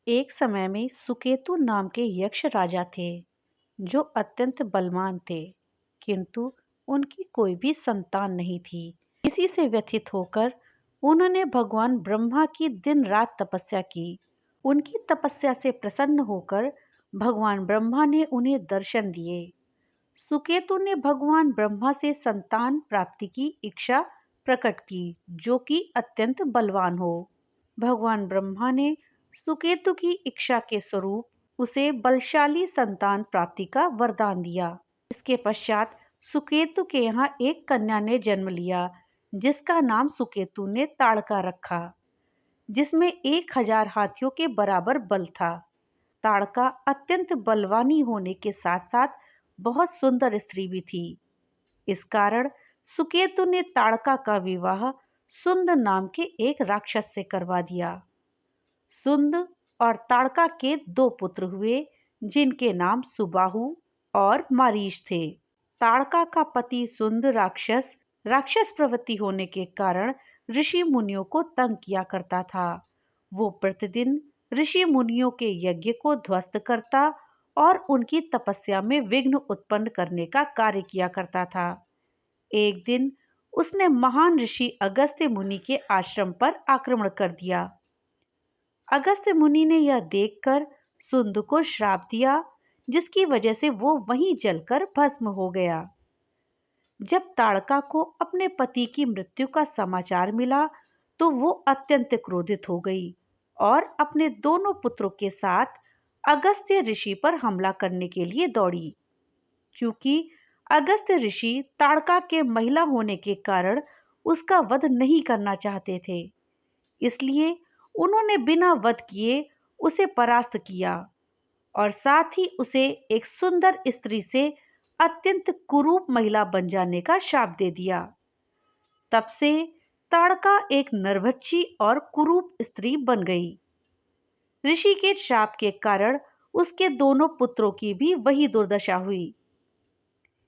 एक समय में सुकेतु नाम के यक्ष राजा थे जो अत्यंत बलवान थे, किंतु उनकी कोई भी संतान नहीं थी। इसी से व्यथित होकर उन्होंने भगवान ब्रह्मा की दिन रात तपस्या की। उनकी तपस्या से प्रसन्न होकर भगवान ब्रह्मा ने उन्हें दर्शन दिए। सुकेतु ने भगवान ब्रह्मा से संतान प्राप्ति की इच्छा प्रकट की, जो कि अत्यंत बलवान हो। भगवान ब्रह्मा ने सुकेतु की इच्छा के स्वरूप उसे बलशाली संतान प्राप्ति का वरदान दिया। इसके पश्चात सुकेतु के यहाँ एक कन्या ने जन्म लिया, जिसका नाम सुकेतु ने ताड़का रखा, जिसमें 1000 हाथियों के बराबर बल था। ताड़का अत्यंत बलवानी होने के साथ साथ बहुत सुंदर स्त्री भी थी। इस कारण सुकेतु ने ताड़का का विवाह सुंद नाम के एक राक्षस से करवा दिया। सुंद और ताड़का के 2 पुत्र हुए, जिनके नाम सुबाहु और मारीच थे। ताड़का का पति सुंद राक्षस प्रवृत्ति होने के कारण ऋषि मुनियों को तंग किया करता था। वो प्रतिदिन ऋषि मुनियों के यज्ञ को ध्वस्त करता और उनकी तपस्या में विघ्न उत्पन्न करने का कार्य किया करता था। एक दिन उसने महान ऋषि अगस्त्य मुनि के आश्रम पर आक्रमण कर दिया। अगस्त्य मुनि ने यह देखकर सुंद को श्राप दिया, जिसकी वजह से वो वहीं जलकर भस्म हो गया। जब ताड़का को अपने पति की मृत्यु का समाचार मिला तो वो अत्यंत क्रोधित हो गई और अपने दोनों पुत्रों के साथ अगस्त्य ऋषि पर हमला करने के लिए दौड़ी। क्योंकि अगस्त्य ऋषि ताड़का के महिला होने के कारण उसका वध नहीं करना चाहते थे, इसलिए उन्होंने बिना वध किए उसे परास्त किया और साथ ही उसे एक सुंदर स्त्री से अत्यंत कुरूप महिला बन जाने का शाप दे दिया। तब से ताड़का एक नरभक्षी और कुरूप स्त्री बन गई। ऋषि के शाप के कारण उसके दोनों पुत्रों की भी वही दुर्दशा हुई।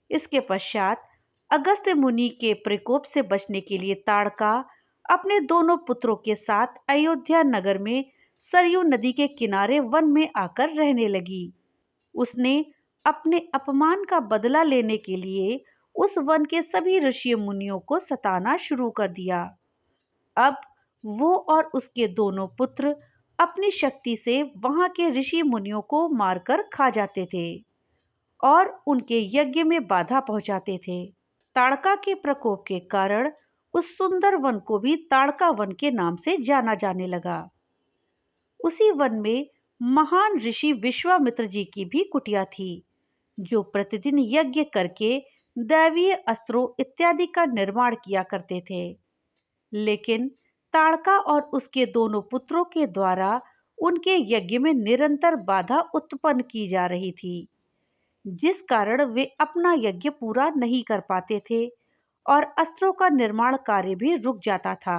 इसके पश्चात अगस्त्य मुनि के प्रकोप से बचने के लिए ताड़का अपने दोनों पुत्रों के साथ अयोध्या नगर में सरयू नदी के किनारे वन में आकर रहने लगी। उसने अपने अपमान का बदला लेने के लिए उस वन के सभी ऋषि मुनियों को सताना शुरू कर दिया। अब वो और उसके दोनों पुत्र अपनी शक्ति से वहां के ऋषि मुनियों को मारकर खा जाते थे और उनके यज्ञ में बाधा पहुंचाते थे। ताड़का के प्रकोप के कारण उस सुंदर वन को भी ताड़का वन के नाम से जाना जाने लगा। उसी वन में महान ऋषि विश्वामित्र जी की भी कुटिया थी, जो प्रतिदिन यज्ञ करके दैवीय अस्त्रों इत्यादि का निर्माण किया करते थे। लेकिन ताड़का और उसके दोनों पुत्रों के द्वारा उनके यज्ञ में निरंतर बाधा उत्पन्न की जा रही थी, जिस कारण वे अपना यज्ञ पूरा नहीं कर पाते थे और अस्त्रों का निर्माण कार्य भी रुक जाता था।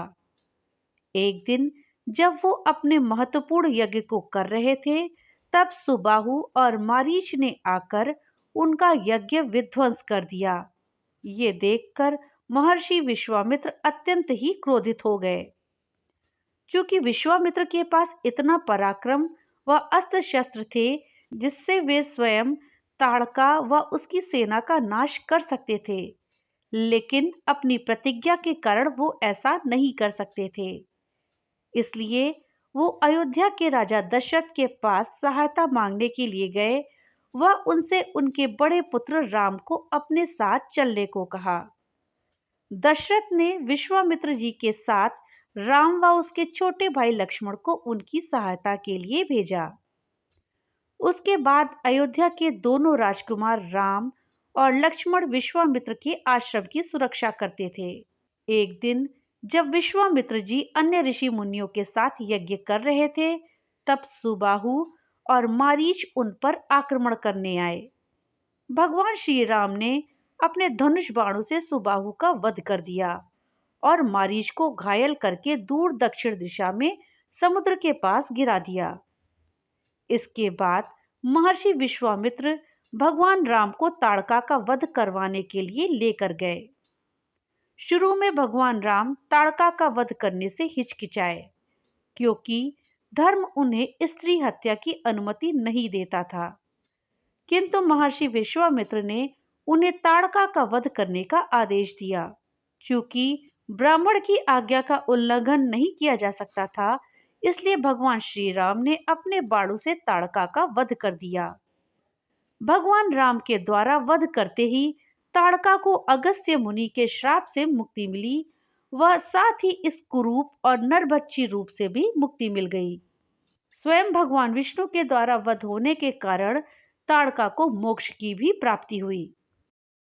एक दिन जब वो अपने महत्वपूर्ण यज्ञ को कर रहे थे, तब सुबाहु और मारीच ने आकर उनका यज्ञ विध्वंस कर दिया। ये देखकर महर्षि विश्वामित्र अत्यंत ही क्रोधित हो गए। क्योंकि विश्वामित्र के पास इतना पराक्रम व अस्त्र शस्त्र थे जिससे वे स्वयं ताड़का व उसकी सेना का नाश कर सकते थे, लेकिन अपनी प्रतिज्ञा के कारण वो ऐसा नहीं कर सकते थे। इसलिए वो अयोध्या के राजा दशरथ के पास सहायता मांगने के लिए गए व उनसे उनके बड़े पुत्र राम को अपने साथ चलने को कहा। दशरथ ने विश्वामित्र जी के साथ राम व उसके छोटे भाई लक्ष्मण को उनकी सहायता के लिए भेजा। उसके बाद अयोध्या के दोनों राजकुमार राम और लक्ष्मण विश्वामित्र के आश्रम की सुरक्षा करते थे। एक दिन जब विश्वामित्र जी अन्य ऋषि मुनियों के साथ यज्ञ कर रहे थे, तब सुबाहु और मारीच उन पर आक्रमण करने आए। भगवान श्री राम ने अपने धनुष बाणों से सुबाहु का वध कर दिया और मारीच को घायल करके दूर दक्षिण दिशा में समुद्र के पास गिरा दिया। इसके बाद महर्षि विश्वामित्र भगवान राम को ताड़का का वध करवाने के लिए लेकर गए। शुरू में भगवान राम ताड़का का वध करने से हिचकिचाए, क्योंकि धर्म उन्हें स्त्री हत्या की अनुमति नहीं देता था। किंतु महर्षि विश्वामित्र ने उन्हें ताड़का का वध करने का आदेश दिया। क्योंकि ब्राह्मण की आज्ञा का उल्लंघन नहीं किया जा सकता था, इसलिए भगवान श्री राम ने अपने बाणों से ताड़का का वध कर दिया। भगवान राम के द्वारा वध करते ही ताड़का को अगस्त्य मुनि के श्राप से मुक्ति मिली। वह साथ ही इस कुरूप और नरभक्षी रूप से भी मुक्ति मिल गई। स्वयं भगवान विष्णु के द्वारा वध होने के कारण ताड़का को मोक्ष की भी प्राप्ति हुई।